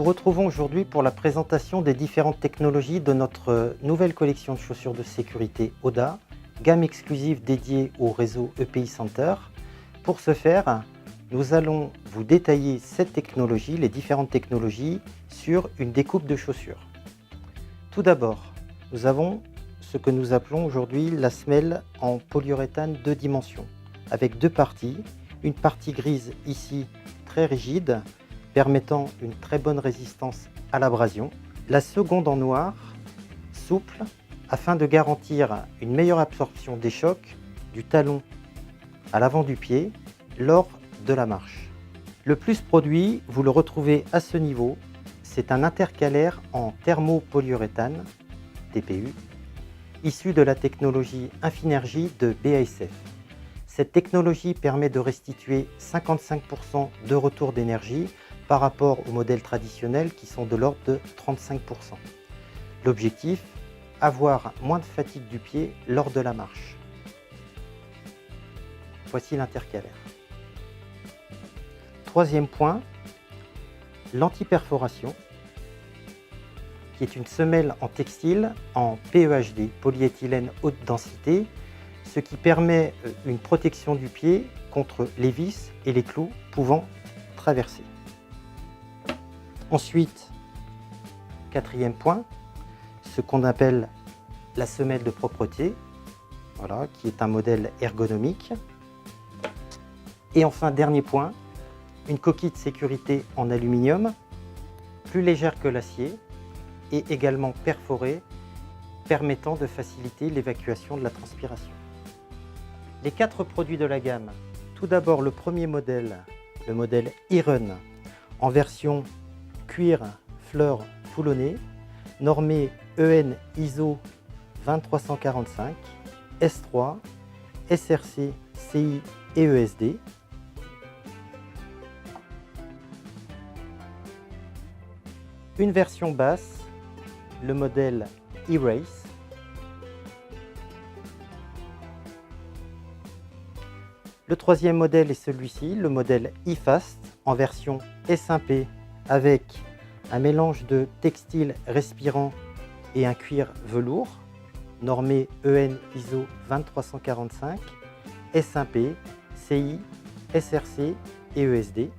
nous retrouvons aujourd'hui pour la présentation des différentes technologies de notre nouvelle collection de chaussures de sécurité Oda, gamme exclusive dédiée au réseau EPI Center. Pour ce faire, nous allons vous détailler cette technologie, les différentes technologies, sur une découpe de chaussures. Tout d'abord, nous avons ce que nous appelons aujourd'hui la semelle en polyuréthane 2 dimensions, avec deux parties. Une partie grise ici, très rigide, permettant une très bonne résistance à l'abrasion. La seconde en noir, souple, afin de garantir une meilleure absorption des chocs du talon à l'avant du pied lors de la marche. Le plus produit, vous le retrouvez à ce niveau, c'est un intercalaire en thermopolyuréthane, TPU, issu de la technologie Infinergie de BASF. Cette technologie permet de restituer 55% de retour d'énergie par rapport aux modèles traditionnels qui sont de l'ordre de 35%. L'objectif, avoir moins de fatigue du pied lors de la marche. Voici l'intercalaire. Troisième point, l'anti-perforation, qui est une semelle en textile en PEHD, polyéthylène haute densité, ce qui permet une protection du pied contre les vis et les clous pouvant traverser. Ensuite, quatrième point, ce qu'on appelle la semelle de propreté, voilà, qui est un modèle ergonomique. Et enfin, dernier point, une coquille de sécurité en aluminium, plus légère que l'acier et également perforée, permettant de faciliter l'évacuation de la transpiration. Les 4 produits de la gamme. Tout d'abord, le premier modèle, le modèle Iron, en version cuir fleur foulonnée, normé EN ISO 23145, S3, SRC, CI et ESD. Une version basse, le modèle E-Race. Le troisième modèle est celui-ci, le modèle E-Fast, en version S1P, avec un mélange de textile respirant et un cuir velours, normé EN ISO 23145, S1P, CI, SRC et ESD.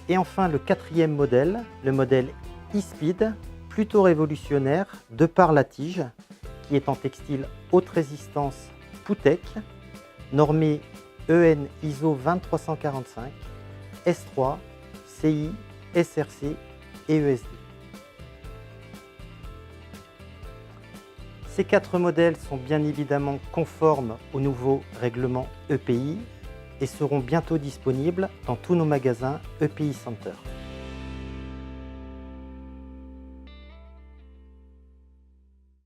Et enfin le quatrième modèle, le modèle E-Speed, plutôt révolutionnaire de par la tige, qui est en textile haute résistance Poutec, normé EN ISO 23145, S3, CI, SRC et ESD. Ces 4 modèles sont bien évidemment conformes au nouveau règlement EPI et seront bientôt disponibles dans tous nos magasins EPI Center.